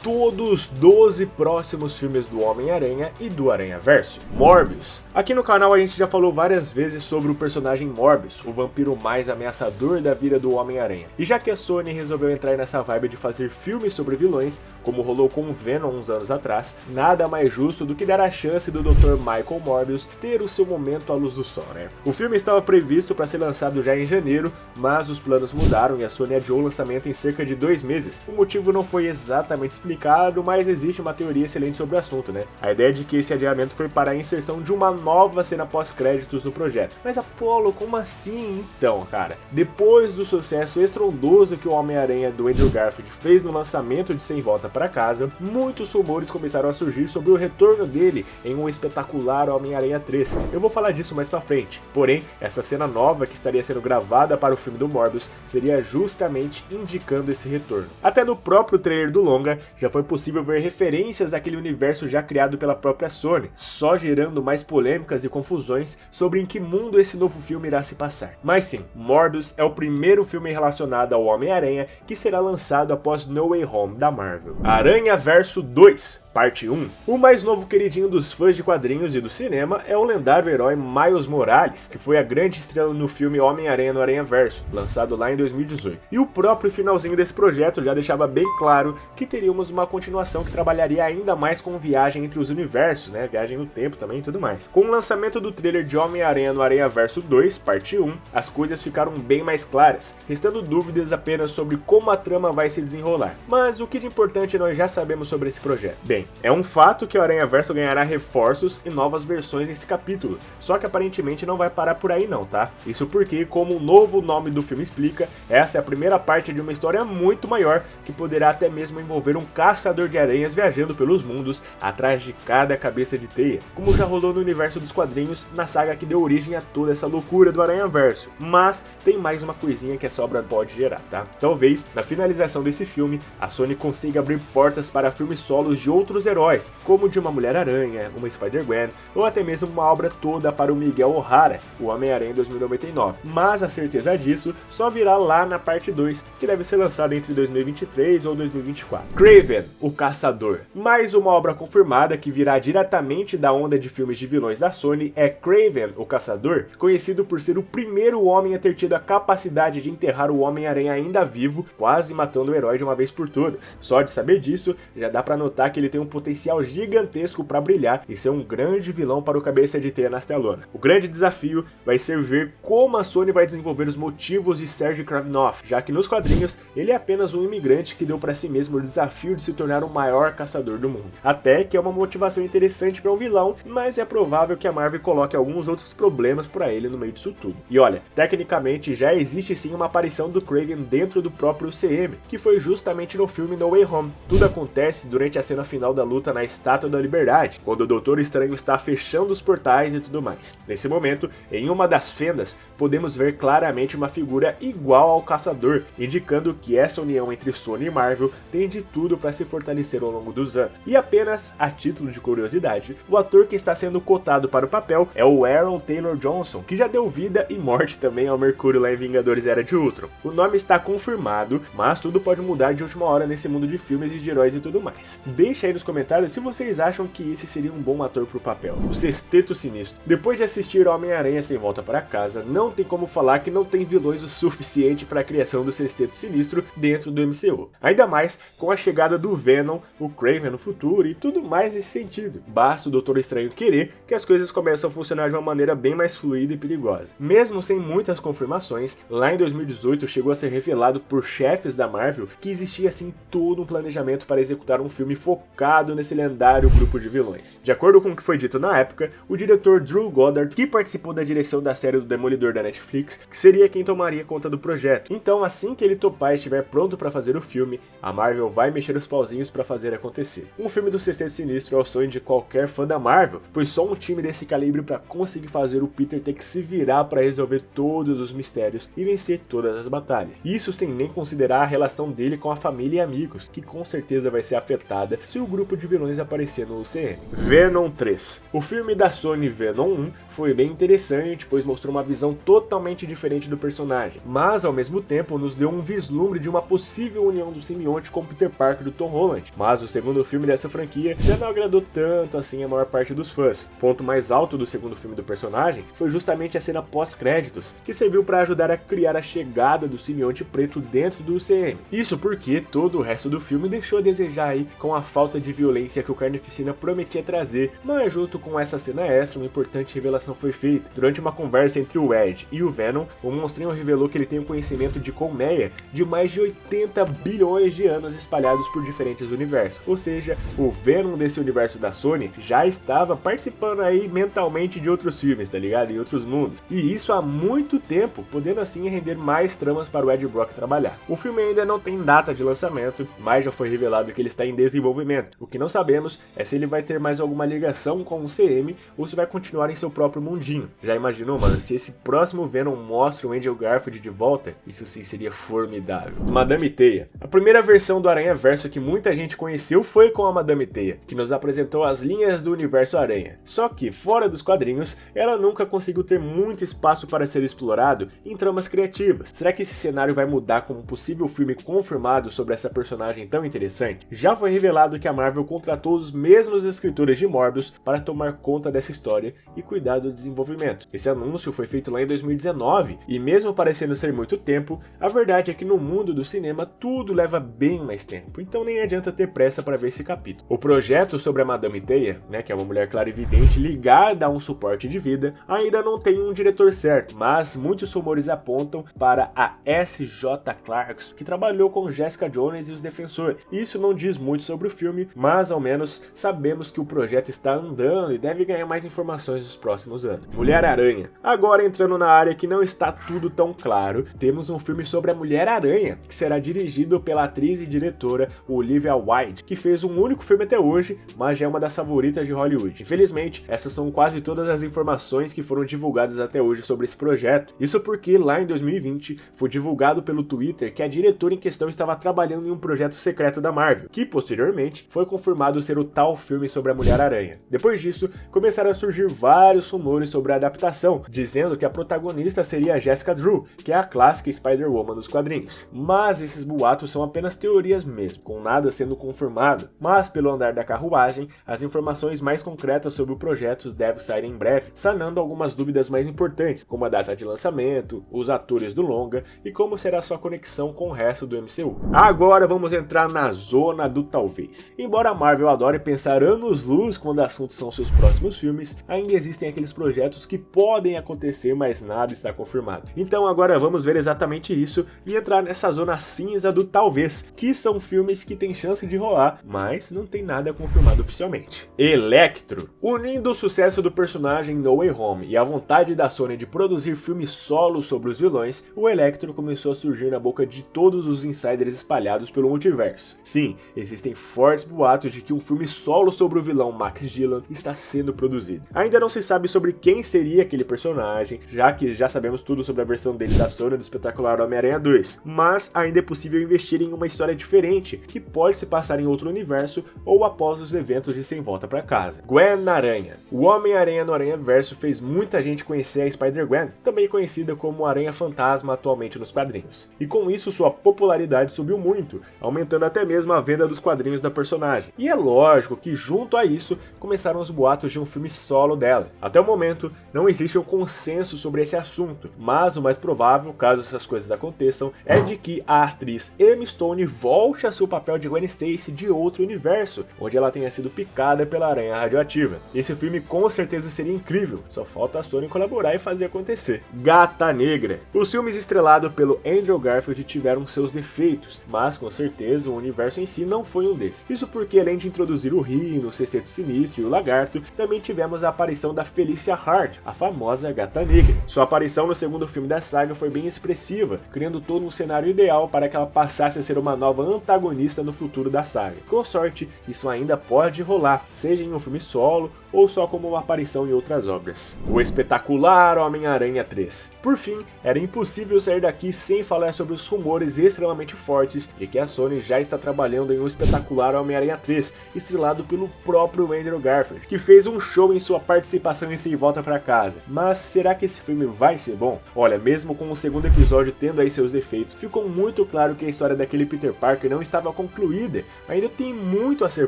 todos os 12 próximos filmes do Homem-Aranha e do Aranhaverso. Morbius. Aqui no canal a gente já falou várias vezes sobre o personagem Morbius, o vampiro mais ameaçador da vida do Homem-Aranha. E já que a Sony resolveu entrar nessa vibe de fazer filmes sobre vilões, como rolou com o Venom uns anos atrás, nada mais justo do que dar a chance do Dr. Michael Morbius ter o seu momento à luz do sol, né? O filme estava previsto para ser lançado já em janeiro, mas os planos mudaram e a Sony adiou o lançamento em cerca de 2 meses. O motivo não foi exatamente explicado, mas existe uma teoria excelente sobre o assunto, né? A ideia de que esse adiamento foi para a inserção de uma nova cena pós-créditos no projeto. Mas Apollo, como assim então, cara? Depois do sucesso estrondoso que o Homem-Aranha do Andrew Garfield fez no lançamento de Sem Volta para Casa, muitos rumores começaram a surgir sobre o retorno dele em um espetacular Homem-Aranha 3. Eu vou falar disso mais pra frente. Porém, essa cena nova que estaria sendo gravada para o filme do Morbius seria justamente indicando esse retorno. Até no próprio trailer do longa, já foi possível ver referências àquele universo já criado pela própria Sony, só gerando mais polêmicas e confusões sobre em que mundo esse novo filme irá se passar. Mas sim, Morbius é o primeiro filme relacionado ao Homem-Aranha que será lançado após No Way Home da Marvel. Aranhaverso 2. Parte 1. O mais novo queridinho dos fãs de quadrinhos e do cinema é o lendário herói Miles Morales, que foi a grande estrela no filme Homem-Aranha no Aranhaverso, lançado lá em 2018. E o próprio finalzinho desse projeto já deixava bem claro que teríamos uma continuação que trabalharia ainda mais com viagem entre os universos, né? Viagem no tempo também e tudo mais. Com o lançamento do trailer de Homem-Aranha no Aranhaverso 2, parte 1, as coisas ficaram bem mais claras, restando dúvidas apenas sobre como a trama vai se desenrolar. Mas o que de importante nós já sabemos sobre esse projeto? Bem, é um fato que o Aranhaverso ganhará reforços e novas versões nesse capítulo, só que aparentemente não vai parar por aí não, tá? Isso porque, como o novo nome do filme explica, essa é a primeira parte de uma história muito maior, que poderá até mesmo envolver um caçador de aranhas viajando pelos mundos, atrás de cada cabeça de teia, como já rolou no universo dos quadrinhos, na saga que deu origem a toda essa loucura do Aranhaverso. Mas tem mais uma coisinha que essa obra pode gerar, tá? Talvez, na finalização desse filme, a Sony consiga abrir portas para filmes solos de outros heróis, como de uma Mulher-Aranha, uma Spider-Gwen, ou até mesmo uma obra toda para o Miguel O'Hara, o Homem-Aranha em 2099. Mas a certeza disso só virá lá na parte 2, que deve ser lançada entre 2023 ou 2024. Kraven, o Caçador. Mais uma obra confirmada que virá diretamente da onda de filmes de vilões da Sony é Kraven, o Caçador, conhecido por ser o primeiro homem a ter tido a capacidade de enterrar o Homem-Aranha ainda vivo, quase matando o herói de uma vez por todas. Só de saber disso, já dá pra notar que ele tem um potencial gigantesco para brilhar e ser um grande vilão para o cabeça de teia nas telonas. O grande desafio vai ser ver como a Sony vai desenvolver os motivos de Sergei Kravinoff, já que nos quadrinhos ele é apenas um imigrante que deu para si mesmo o desafio de se tornar o maior caçador do mundo. Até que é uma motivação interessante para um vilão, mas é provável que a Marvel coloque alguns outros problemas para ele no meio disso tudo. E olha, tecnicamente já existe sim uma aparição do Kraven dentro do próprio UCM, que foi justamente no filme No Way Home. Tudo acontece durante a cena final da luta na Estátua da Liberdade, quando o Doutor Estranho está fechando os portais e tudo mais. Nesse momento, em uma das fendas, podemos ver claramente uma figura igual ao Caçador, indicando que essa união entre Sony e Marvel tem de tudo para se fortalecer ao longo dos anos. E apenas a título de curiosidade, o ator que está sendo cotado para o papel é o Aaron Taylor Johnson, que já deu vida e morte também ao Mercúrio lá em Vingadores Era de Ultron. O nome está confirmado, mas tudo pode mudar de última hora nesse mundo de filmes e de heróis e tudo mais. Deixa aí nos comentários se vocês acham que esse seria um bom ator pro papel. O Sexteto Sinistro. Depois de assistir Homem-Aranha Sem Volta para Casa, não tem como falar que não tem vilões o suficiente para a criação do Sexteto Sinistro dentro do MCU. Ainda mais com a chegada do Venom, o Kraven no futuro e tudo mais nesse sentido. Basta o Doutor Estranho querer que as coisas começam a funcionar de uma maneira bem mais fluida e perigosa. Mesmo sem muitas confirmações, lá em 2018 chegou a ser revelado por chefes da Marvel que existia assim todo um planejamento para executar um filme focado nesse lendário grupo de vilões. De acordo com o que foi dito na época, o diretor Drew Goddard, que participou da direção da série do Demolidor da Netflix, que seria quem tomaria conta do projeto. Então, assim que ele topar e estiver pronto para fazer o filme, a Marvel vai mexer os pauzinhos para fazer acontecer. Um filme do Sexteto Sinistro é o sonho de qualquer fã da Marvel, pois só um time desse calibre para conseguir fazer o Peter ter que se virar para resolver todos os mistérios e vencer todas as batalhas. Isso sem nem considerar a relação dele com a família e amigos, que com certeza vai ser afetada se o grupo de vilões aparecer no UCM. Venom 3. O filme da Sony Venom 1 foi bem interessante, pois mostrou uma visão totalmente diferente do personagem, mas ao mesmo tempo nos deu um vislumbre de uma possível união do simbionte com Peter Parker do Tom Holland. Mas o segundo filme dessa franquia já não agradou tanto assim a maior parte dos fãs. O ponto mais alto do segundo filme do personagem foi justamente a cena pós-créditos, que serviu para ajudar a criar a chegada do simbionte preto dentro do UCM. Isso porque todo o resto do filme deixou a desejar aí com a falta de violência que o Carnificina prometia trazer, mas junto com essa cena extra, uma importante revelação foi feita. Durante uma conversa entre o Ed e o Venom, o monstrinho revelou que ele tem o conhecimento de colmeia de mais de 80 bilhões de anos espalhados por diferentes universos. Ou seja, o Venom desse universo da Sony já estava participando aí mentalmente de outros filmes, tá ligado? Em outros mundos. E isso há muito tempo, podendo assim render mais tramas para o Ed Brock trabalhar. O filme ainda não tem data de lançamento, mas já foi revelado que ele está em desenvolvimento. O que não sabemos é se ele vai ter mais alguma ligação com o CM ou se vai continuar em seu próprio mundinho. Já imaginou, mano, se esse próximo Venom mostra o Andrew Garfield de volta? Isso sim seria formidável. Madame Teia. A primeira versão do Aranha Verso que muita gente conheceu foi com a Madame Teia, que nos apresentou as linhas do universo Aranha. Só que, fora dos quadrinhos, ela nunca conseguiu ter muito espaço para ser explorado em tramas criativas. Será que esse cenário vai mudar com um possível filme confirmado sobre essa personagem tão interessante? Já foi revelado que a Marvel contratou os mesmos escritores de Morbius para tomar conta dessa história e cuidar do desenvolvimento. Esse anúncio foi feito lá em 2019 e mesmo parecendo ser muito tempo, a verdade é que no mundo do cinema tudo leva bem mais tempo, então nem adianta ter pressa para ver esse capítulo. O projeto sobre a Madame Teia, que é uma mulher clarividente ligada a um suporte de vida, ainda não tem um diretor certo, mas muitos rumores apontam para a S.J. Clarkson, que trabalhou com Jessica Jones e os Defensores. Isso não diz muito sobre o filme, mas ao menos sabemos que o projeto está andando e deve ganhar mais informações nos próximos anos. Mulher-Aranha. Agora entrando na área que não está tudo tão claro, temos um filme sobre a Mulher-Aranha, que será dirigido pela atriz e diretora Olivia Wilde, que fez um único filme até hoje, mas já é uma das favoritas de Hollywood. Infelizmente, essas são quase todas as informações que foram divulgadas até hoje sobre esse projeto. Isso porque lá em 2020 foi divulgado pelo Twitter que a diretora em questão estava trabalhando em um projeto secreto da Marvel, que posteriormente foi confirmado ser o tal filme sobre a Mulher-Aranha. Depois disso, começaram a surgir vários rumores sobre a adaptação, dizendo que a protagonista seria a Jessica Drew, que é a clássica Spider-Woman dos quadrinhos. Mas esses boatos são apenas teorias mesmo, com nada sendo confirmado. Mas pelo andar da carruagem, as informações mais concretas sobre o projeto devem sair em breve, sanando algumas dúvidas mais importantes, como a data de lançamento, os atores do longa e como será sua conexão com o resto do MCU. Agora vamos entrar na zona do talvez. Embora a Marvel adore pensar anos-luz quando assuntos são seus próximos filmes, ainda existem aqueles projetos que podem acontecer, mas nada está confirmado. Então agora vamos ver exatamente isso e entrar nessa zona cinza do talvez, que são filmes que têm chance de rolar, mas não tem nada confirmado oficialmente. Electro. Unindo o sucesso do personagem No Way Home e a vontade da Sony de produzir filmes solo sobre os vilões, o Electro começou a surgir na boca de todos os insiders espalhados pelo multiverso. Sim, existem fortes boatos de que um filme solo sobre o vilão Max Dillon está sendo produzido. Ainda não se sabe sobre quem seria aquele personagem, já que já sabemos tudo sobre a versão dele da Sony do espetacular Homem-Aranha 2, mas ainda é possível investir em uma história diferente, que pode se passar em outro universo ou após os eventos de Sem Volta pra Casa. Gwen Aranha. O Homem-Aranha no Aranha Verso fez muita gente conhecer a Spider-Gwen, também conhecida como Aranha Fantasma atualmente nos quadrinhos. E com isso sua popularidade subiu muito, aumentando até mesmo a venda dos quadrinhos da personagem. E é lógico que junto a isso começaram os boatos de um filme solo dela. Até o momento não existe um consenso sobre esse assunto, mas o mais provável, caso essas coisas aconteçam, é de que a atriz Emma Stone volte a seu papel de Gwen Stacy de outro universo, onde ela tenha sido picada pela aranha radioativa. Esse filme com certeza seria incrível, só falta a Sony colaborar e fazer acontecer. Gata Negra. Os filmes estrelados pelo Andrew Garfield tiveram seus defeitos, mas com certeza o universo em si não foi um desses. Isso porque além de introduzir o Rhino, o Sexteto Sinistro e o Lagarto, também tivemos a aparição da Felicia Hart, a famosa Gata Negra. Sua aparição no segundo filme da saga foi bem expressiva, criando todo um cenário ideal para que ela passasse a ser uma nova antagonista no futuro da saga. Com sorte, isso ainda pode rolar, seja em um filme solo ou só como uma aparição em outras obras. O espetacular Homem-Aranha 3. Por fim, era impossível sair daqui sem falar sobre os rumores extremamente fortes de que a Sony já está trabalhando em um espetacular Homem-Aranha 3, estrelado pelo próprio Andrew Garfield, que fez um show em sua participação em Sem Volta Pra Casa. Mas será que esse filme vai ser bom? Olha, mesmo com o segundo episódio tendo aí seus defeitos, ficou muito claro que a história daquele Peter Parker não estava concluída, ainda tem muito a ser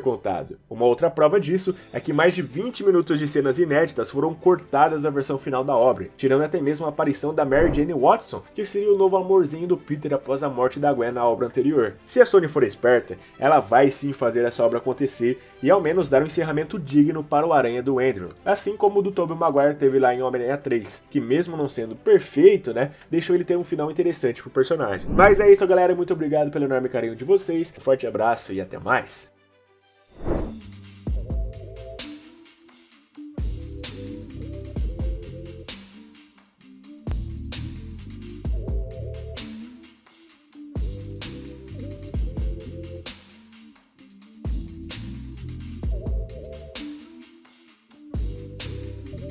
contado. Uma outra prova disso é que mais de 20 minutos de cenas inéditas foram cortadas da versão final da obra, tirando até mesmo a aparição da Mary Jane Watson, que seria o novo amorzinho do Peter após a morte da Gwen na obra anterior. Se a Sony for esperta, ela vai sim fazer essa obra acontecer e ao menos dar um encerramento digno para o Aranha do Andrew, assim como o do Tobey Maguire teve lá em Homem-Aranha 3, que mesmo não sendo perfeito, né, deixou ele ter um final interessante pro personagem. Mas é isso, galera, muito obrigado pelo enorme carinho de vocês, um forte abraço e até mais!